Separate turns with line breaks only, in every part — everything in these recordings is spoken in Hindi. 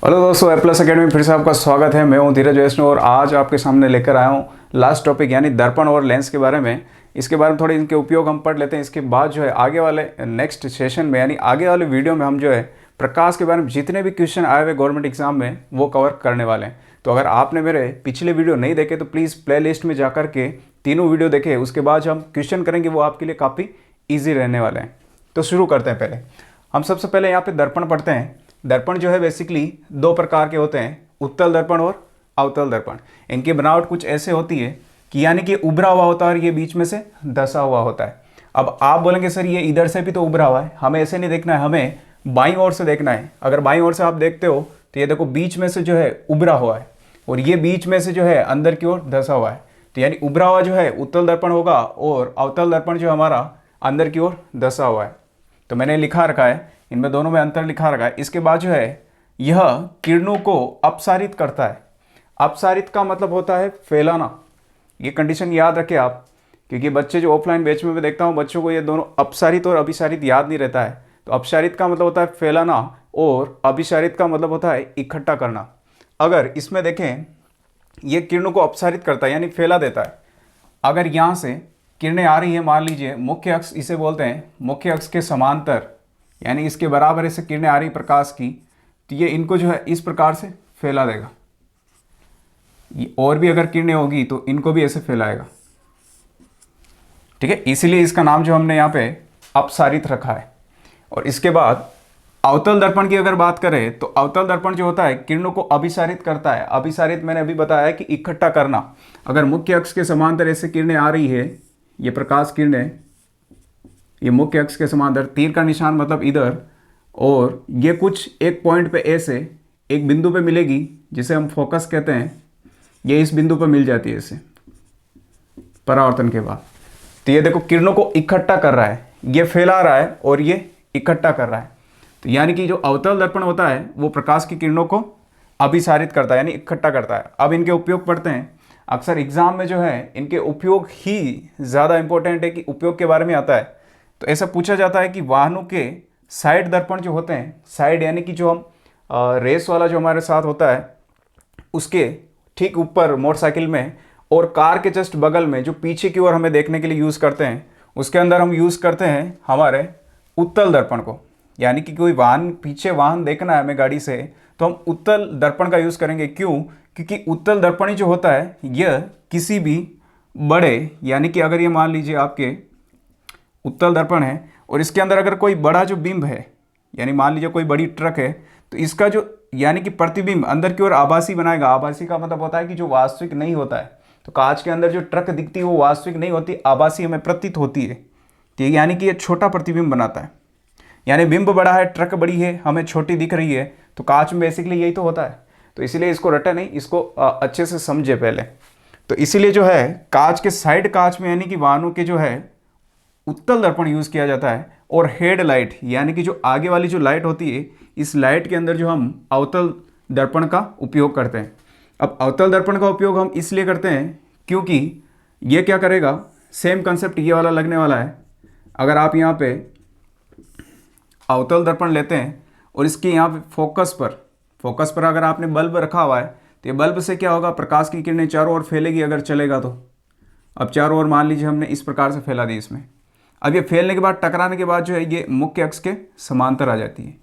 हेलो दोस्तों, ए प्लस अकेडमी फिर से आपका स्वागत है। मैं हूं धीरज वैष्णव और आज आपके सामने लेकर आया हूं लास्ट टॉपिक यानी दर्पण और लेंस के बारे में। इसके बारे में थोड़े इनके उपयोग हम पढ़ लेते हैं। इसके बाद जो है आगे वाले नेक्स्ट सेशन में यानी आगे वाले वीडियो में हम जो है प्रकाश के बारे में जितने भी क्वेश्चन आए हुए गवर्नमेंट एग्जाम में वो कवर करने वाले हैं। तो अगर आपने मेरे पिछले वीडियो नहीं देखे तो प्लीज़ प्ले लिस्ट में जाकर के तीनों वीडियो देखें। उसके बाद जो हम क्वेश्चन करेंगे वो आपके लिए काफ़ी ईजी रहने वाले हैं। तो शुरू करते हैं। पहले हम सबसे पहले यहाँ पे दर्पण पढ़ते हैं। दर्पण जो है बेसिकली दो प्रकार के होते हैं, उत्तल दर्पण और अवतल दर्पण। इनकी बनावट कुछ ऐसे होती है कि यानी कि उभरा हुआ होता है और ये बीच में से धंसा हुआ होता है। अब आप बोलेंगे सर ये इधर से भी तो उभरा हुआ है, हमें ऐसे नहीं देखना है, हमें बाईं ओर से देखना है। अगर बाईं ओर से आप देखते हो तो ये देखो बीच में से जो है उभरा हुआ है और ये बीच में से जो है अंदर की ओर धंसा हुआ है। तो यानी उभरा हुआ जो है उत्तल दर्पण होगा और अवतल दर्पण जो हमारा अंदर की ओर धंसा हुआ है। तो मैंने लिखा रखा है, इनमें दोनों में अंतर लिखा रखा है। इसके बाद जो है यह किरणों को अपसारित करता है। अपसारित का मतलब होता है फैलाना। ये कंडीशन याद रखें आप, क्योंकि बच्चे जो ऑफलाइन बैच में मैं देखता हूँ बच्चों को ये दोनों अपसारित और अभिसारित याद नहीं रहता है। तो अपसारित का मतलब होता है फैलाना और अभिसारित का मतलब होता है इकट्ठा करना। अगर इसमें देखें ये किरणों को अपसारित करता है यानी फैला देता है। अगर यहाँ से किरणें आ रही है, मान लीजिए मुख्य अक्ष इसे बोलते हैं, मुख्य अक्ष के समांतर यानी इसके बराबर ऐसे किरणें आ रही प्रकाश की, तो ये इनको जो है इस प्रकार से फैला देगा। और भी अगर किरणें होगी तो इनको भी ऐसे फैलाएगा। ठीक है, इसीलिए इसका नाम जो हमने यहाँ पे अपसारित रखा है। और इसके बाद अवतल दर्पण की अगर बात करें तो अवतल दर्पण जो होता है किरणों को अभिसारित करता है। अभिसारित मैंने अभी बताया कि इकट्ठा करना। अगर मुख्य अक्ष के समांतर ऐसे किरणें आ रही है, ये प्रकाश किरणें ये मुख्य अक्ष के समांतर, तीर का निशान मतलब इधर, और ये कुछ एक पॉइंट पे ऐसे एक बिंदु पे मिलेगी जिसे हम फोकस कहते हैं। ये इस बिंदु पे मिल जाती है ऐसे परावर्तन के बाद। तो ये देखो किरणों को इकट्ठा कर रहा है, ये फैला रहा है और ये इकट्ठा कर रहा है। तो यानी कि जो अवतल दर्पण होता है वो प्रकाश की किरणों को अभिसारित करता है यानी इकट्ठा करता है। अब इनके उपयोग पढ़ते हैं। अक्सर एग्जाम में जो है इनके उपयोग ही ज़्यादा इंपॉर्टेंट है कि उपयोग के बारे में आता है। तो ऐसा पूछा जाता है कि वाहनों के साइड दर्पण जो होते हैं, साइड यानी कि जो हम रेस वाला जो हमारे साथ होता है उसके ठीक ऊपर मोटरसाइकिल में और कार के जस्ट बगल में जो पीछे की ओर हमें देखने के लिए यूज़ करते हैं, उसके अंदर हम यूज़ करते हैं हमारे उत्तल दर्पण को। यानी कि कोई वाहन पीछे वाहन देखना है हमें गाड़ी से तो हम उत्तल दर्पण का यूज़ करेंगे। क्यों? क्योंकि उत्तल दर्पण ही जो होता है यह किसी भी बड़े यानी कि अगर ये मान लीजिए आपके उत्तल दर्पण है और इसके अंदर अगर कोई बड़ा जो बिंब है यानी मान लीजिए कोई बड़ी ट्रक है तो इसका जो यानी कि प्रतिबिंब अंदर की ओर आभासी बनाएगा। आभासी का मतलब होता है कि जो वास्तविक नहीं होता है। तो कांच के अंदर जो ट्रक दिखती है वो वास्तविक नहीं होती, आभासी हमें प्रतीत होती है। तो यानी कि ये छोटा प्रतिबिंब बनाता है। यानी बिंब बड़ा है, ट्रक बड़ी है, हमें छोटी दिख रही है। तो कांच में बेसिकली यही तो होता है। तो इसीलिए इसको रटे नहीं, इसको अच्छे से समझे पहले। तो इसीलिए जो है कांच के साइड कांच में यानी कि वाहनों के जो है उत्तल दर्पण यूज़ किया जाता है। और हेड लाइट यानी कि जो आगे वाली जो लाइट होती है इस लाइट के अंदर जो हम अवतल दर्पण का उपयोग करते हैं। अब अवतल दर्पण का उपयोग हम इसलिए करते हैं क्योंकि ये क्या करेगा, सेम कंसेप्ट ये वाला लगने वाला है। अगर आप यहाँ पे अवतल दर्पण लेते हैं और इसके यहाँ पे फोकस पर अगर आपने बल्ब रखा हुआ है तो ये बल्ब से क्या होगा, प्रकाश की किरणें चारों ओर फैलेगी अगर चलेगा तो। अब चारों ओर मान लीजिए हमने इस प्रकार से फैला दी इसमें। अब ये फैलने के बाद टकराने के बाद जो है ये मुख्य अक्ष के समांतर आ जाती है।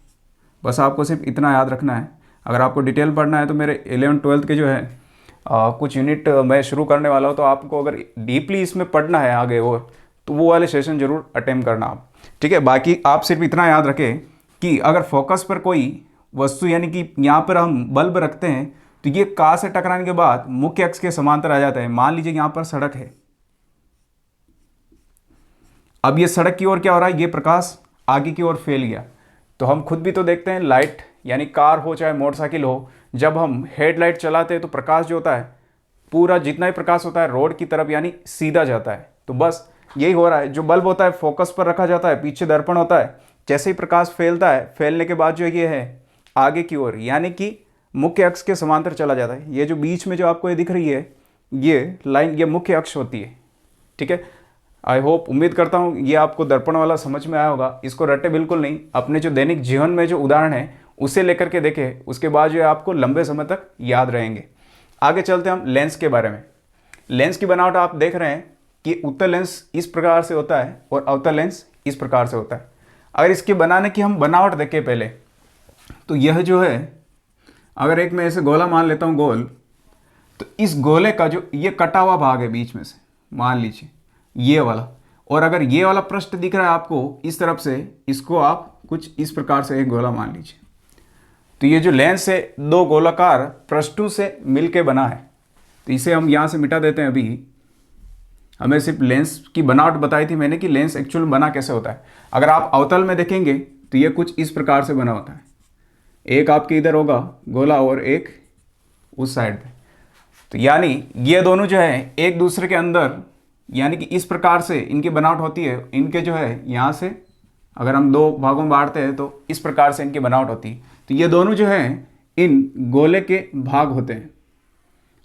बस आपको सिर्फ इतना याद रखना है। अगर आपको डिटेल पढ़ना है तो मेरे 11th-12th के जो है कुछ यूनिट मैं शुरू करने वाला हूँ। तो आपको अगर डीपली इसमें पढ़ना है आगे और तो वो वाले सेशन जरूर अटेम्प्ट करना आप। ठीक है, बाकी आप सिर्फ इतना याद रखें कि अगर फोकस पर कोई वस्तु यानी कि यहाँ पर हम बल्ब रखते हैं तो ये कार से टकराने के बाद मुख्य अक्ष के समांतर आ जाता है। मान लीजिए यहाँ पर सड़क है, अब ये सड़क की ओर क्या हो रहा है, ये प्रकाश आगे की ओर फैल गया। तो हम खुद भी तो देखते हैं लाइट यानी कार हो चाहे मोटरसाइकिल हो, जब हम हेडलाइट चलाते हैं तो प्रकाश जो होता है पूरा जितना ही प्रकाश होता है रोड की तरफ यानी सीधा जाता है। तो बस यही हो रहा है। जो बल्ब होता है फोकस पर रखा जाता है, पीछे दर्पण होता है, जैसे ही प्रकाश फैलता है फैलने के बाद जो ये है आगे की ओर यानी कि मुख्य अक्ष के समांतर चला जाता है। ये जो बीच में जो आपको ये दिख रही है ये लाइन ये मुख्य अक्ष होती है। ठीक है, आई होप उम्मीद करता हूँ ये आपको दर्पण वाला समझ में आया होगा। इसको रटे बिल्कुल नहीं, अपने जो दैनिक जीवन में जो उदाहरण है उसे लेकर के देखें, उसके बाद जो है आपको लंबे समय तक याद रहेंगे। आगे चलते हैं हम लेंस के बारे में। लेंस की बनावट आप देख रहे हैं कि उत्तल लेंस इस प्रकार से होता है और अवतल लेंस इस प्रकार से होता है। अगर इसके बनाने की हम बनावट देखें पहले, तो यह जो है, अगर एक मैं ऐसे गोला मान लेता हूँ गोल, तो इस गोले का जो ये कटा हुआ भाग है बीच में से, मान लीजिए ये वाला, और अगर ये वाला पृष्ठ दिख रहा है आपको इस तरफ से, इसको आप कुछ इस प्रकार से एक गोला मान लीजिए। तो ये जो लेंस है दो गोलाकार पृष्ठों से मिलके बना है। तो इसे हम यहाँ से मिटा देते हैं। अभी हमें सिर्फ लेंस की बनावट बताई थी मैंने कि लेंस एक्चुअल बना कैसे होता है। अगर आप अवतल में देखेंगे तो ये कुछ इस प्रकार से बना होता है, एक आपके इधर होगा गोला और एक उस साइड पे। तो यानी ये दोनों जो है एक दूसरे के अंदर, यानी कि इस प्रकार से इनकी बनावट होती है। इनके जो है यहाँ से अगर हम दो भागों में बांटते हैं तो इस प्रकार से इनकी बनावट होती है। तो ये दोनों जो है इन गोले के भाग होते हैं।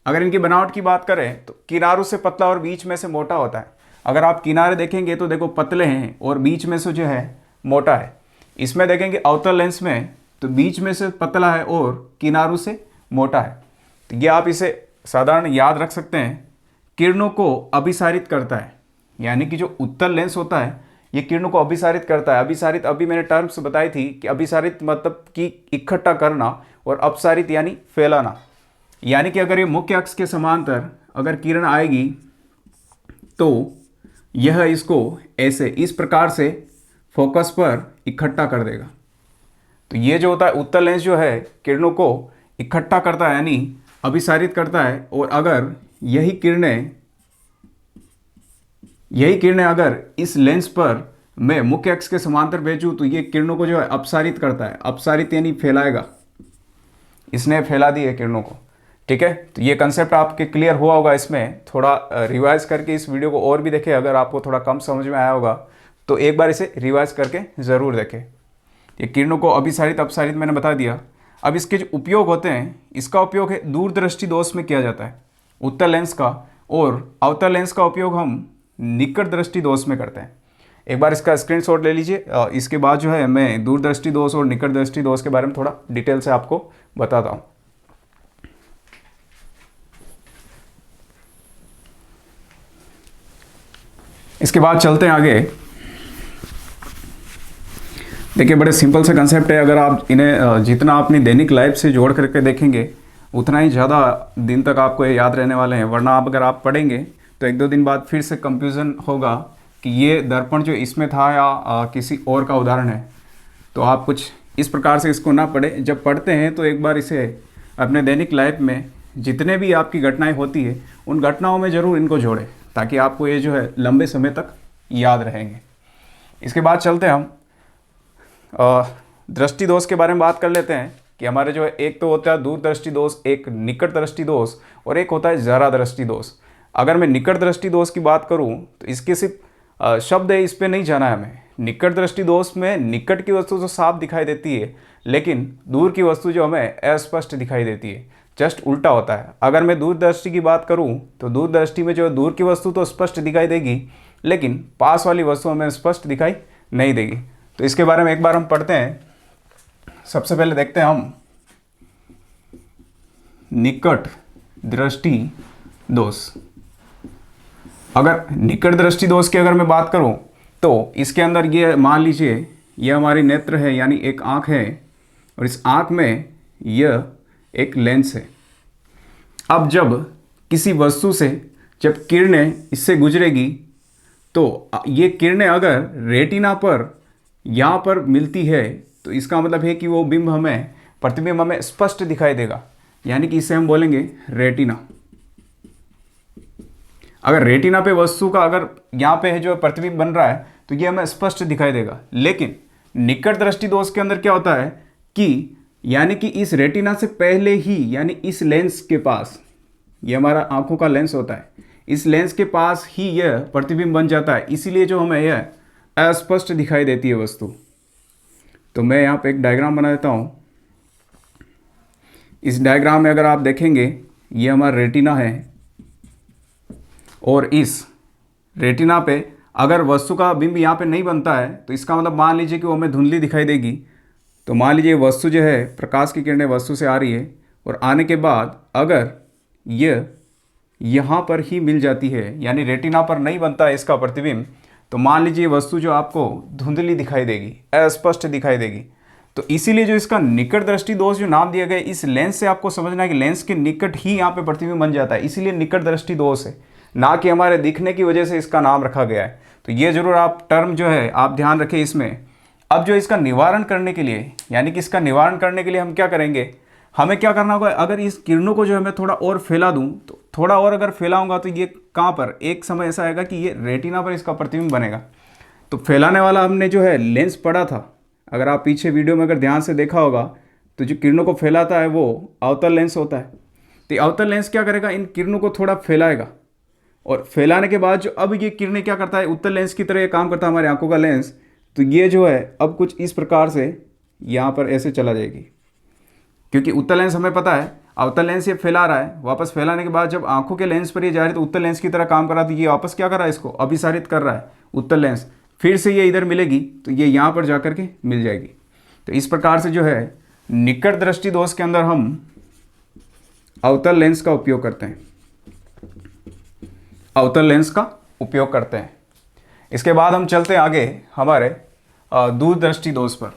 अगर इनकी बनावट की बात करें तो किनारों से पतला और बीच में से मोटा होता है। अगर आप किनारे देखेंगे तो देखो पतले हैं और बीच में से जो है मोटा है। इसमें देखेंगे अवतल लेंस में तो बीच में से पतला है और किनारों से मोटा है। तो ये आप इसे साधारण याद रख सकते हैं, किरणों को अभिसारित करता है। यानी कि जो उत्तल लेंस होता है ये किरणों को अभिसारित करता है। अभिसारित अभी मैंने टर्म्स बताई थी कि अभिसारित मतलब कि इकट्ठा करना और अपसारित यानी फैलाना। यानी कि अगर ये मुख्य अक्ष के समांतर अगर किरण आएगी तो यह इसको ऐसे इस प्रकार से फोकस पर इकट्ठा कर देगा। तो ये जो होता है उत्तल लेंस जो है किरणों को इकट्ठा करता है यानी अभिसारित करता है। और अगर यही किरणें अगर इस लेंस पर मैं मुख्य अक्ष के समांतर भेजूं तो ये किरणों को जो है अपसारित करता है। अपसारित यानी फैलाएगा, इसने फैला दी है किरणों को। ठीक है, तो ये कंसेप्ट आपके क्लियर हुआ होगा। इसमें थोड़ा रिवाइज करके इस वीडियो को और भी देखें। अगर आपको थोड़ा कम समझ में आया होगा तो एक बार इसे रिवाइज करके ज़रूर देखें। ये किरणों को अभिसारित अपसारित मैंने बता दिया। अब इसके जो उपयोग होते हैं, इसका उपयोग है दूरदृष्टि दोष में किया जाता है उत्तल लेंस का, और अवतल लेंस का उपयोग हम निकट दृष्टि दोष में करते हैं। एक बार इसका स्क्रीनशॉट ले लीजिए। इसके बाद जो है मैं दूरदृष्टि दोष और निकट दृष्टि दोष के बारे में थोड़ा डिटेल से आपको बताता हूँ। इसके बाद चलते हैं आगे। देखिए बड़े सिंपल से कंसेप्ट है। अगर आप इन्हें जितना अपनी दैनिक लाइफ से जोड़ करके देखेंगे उतना ही ज़्यादा दिन तक आपको ये याद रहने वाले हैं। वरना आप अगर आप पढ़ेंगे तो एक दो दिन बाद फिर से कंफ्यूजन होगा कि ये दर्पण जो इसमें था या किसी और का उदाहरण है। तो आप कुछ इस प्रकार से इसको ना पढ़े। जब पढ़ते हैं तो एक बार इसे अपने दैनिक लाइफ में जितने भी आपकी घटनाएं होती है उन घटनाओं में ज़रूर इनको जोड़ें, ताकि आपको ये जो है लंबे समय तक याद रहेंगे। इसके बाद चलते हैं हम दृष्टि दोष के बारे में बात कर लेते हैं कि हमारे जो है एक तो होता है दूरदृष्टि दोष, एक निकट दृष्टि दोष और एक होता है जरा दृष्टि दोष। अगर मैं निकट दृष्टि दोष की बात करूं तो इसके सिर्फ शब्द है, इस पे नहीं जाना है हमें। निकट दृष्टि दोष में निकट की वस्तु तो साफ दिखाई देती है, लेकिन दूर की वस्तु जो हमें अस्पष्ट दिखाई देती है। जस्ट उल्टा होता है। अगर मैं दूरदृष्टि की बात करूं तो दूरदृष्टि में जो दूर की वस्तु तो स्पष्ट दिखाई देगी, लेकिन पास वाली वस्तु हमें स्पष्ट दिखाई नहीं देगी। तो इसके बारे में एक बार हम पढ़ते हैं। सबसे पहले देखते हैं हम निकट दृष्टि दोष। अगर निकट दृष्टि दोष की अगर मैं बात करूं तो इसके अंदर ये मान लीजिए ये हमारी नेत्र है, यानी एक आँख है, और इस आँख में यह एक लेंस है। अब जब किसी वस्तु से जब किरणें इससे गुजरेगी तो ये किरणें अगर रेटिना पर यहाँ पर मिलती है तो इसका मतलब है कि वो बिंब हमें, प्रतिबिंब हमें स्पष्ट दिखाई देगा। यानी कि इसे हम बोलेंगे रेटिना। अगर रेटिना पे वस्तु का अगर यहाँ पे है जो प्रतिबिंब बन रहा है तो ये हमें स्पष्ट दिखाई देगा। लेकिन निकट दृष्टि दोष के अंदर क्या होता है कि यानी कि इस रेटिना से पहले ही, यानी इस लेंस के पास, ये हमारा आंखों का लेंस होता है, इस लेंस के पास ही यह प्रतिबिंब बन जाता है। इसीलिए जो हमें यह अस्पष्ट दिखाई देती है वस्तु। तो मैं यहाँ पे एक डायग्राम बना देता हूँ। इस डायग्राम में अगर आप देखेंगे ये हमारा रेटिना है, और इस रेटिना पे अगर वस्तु का बिंब यहाँ पे नहीं बनता है तो इसका मतलब मान लीजिए कि वो हमें धुंधली दिखाई देगी। तो मान लीजिए वस्तु जो है, प्रकाश की किरणें वस्तु से आ रही है और आने के बाद अगर यह यहाँ पर ही मिल जाती है, यानी रेटिना पर नहीं बनता है इसका प्रतिबिंब, तो मान लीजिए वस्तु जो आपको धुंधली दिखाई देगी, अस्पष्ट दिखाई देगी। तो इसीलिए जो इसका निकट दृष्टि दोष जो नाम दिया गया, इस लेंस से आपको समझना है कि लेंस के निकट ही यहाँ पे प्रतिबिंब बन जाता है, इसीलिए निकट दृष्टि दोष है, ना कि हमारे दिखने की वजह से इसका नाम रखा गया है। तो ये जरूर आप टर्म जो है आप ध्यान रखें इसमें। अब जो इसका निवारण करने के लिए, यानी कि इसका निवारण करने के लिए हम क्या करेंगे, हमें क्या करना होगा, अगर इस किरणों को जो है मैं थोड़ा और फैला दूं, तो थोड़ा और अगर फैलाऊंगा तो ये कहाँ पर, एक समय ऐसा आएगा कि ये रेटिना पर इसका प्रतिबिंब बनेगा। तो फैलाने वाला हमने जो है लेंस पढ़ा था, अगर आप पीछे वीडियो में अगर ध्यान से देखा होगा, तो जो किरणों को फैलाता है वो अवतल लेंस होता है। तो अवतल लेंस क्या करेगा, इन किरणों को थोड़ा फैलाएगा, और फैलाने के बाद जो अब ये किरणें क्या करता है, उत्तल लेंस की तरह ये काम करता है, हमारी आंखों का लेंस। तो ये जो है अब कुछ इस प्रकार से यहाँ पर ऐसे चला जाएगी, क्योंकि उत्तल लेंस हमें पता है, अवतल लेंस ये फैला रहा है, वापस फैलाने के बाद जब आंखों के लेंस पर ये जा रही है तो उत्तल लेंस की तरह काम कर रहा था, ये वापस क्या कर रहा है, इसको अभिसारित कर रहा है उत्तल लेंस, फिर से ये इधर मिलेगी तो ये यहाँ पर जा के मिल जाएगी। तो इस प्रकार से जो है निकट दृष्टि दोष के अंदर हम अवतल लेंस का उपयोग करते हैं, अवतल लेंस का उपयोग करते हैं। इसके बाद हम चलते हैं आगे हमारे दूरदृष्टि दोष पर।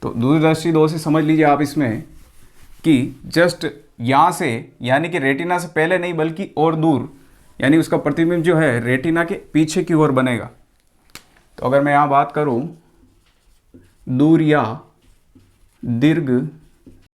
तो दूरदृष्टि दोष से समझ लीजिए आप इसमें कि जस्ट यहाँ से, यानी कि रेटिना से पहले नहीं बल्कि और दूर, यानी उसका प्रतिबिंब जो है रेटिना के पीछे की ओर बनेगा। तो अगर मैं यहाँ बात करूँ दूर या दीर्घ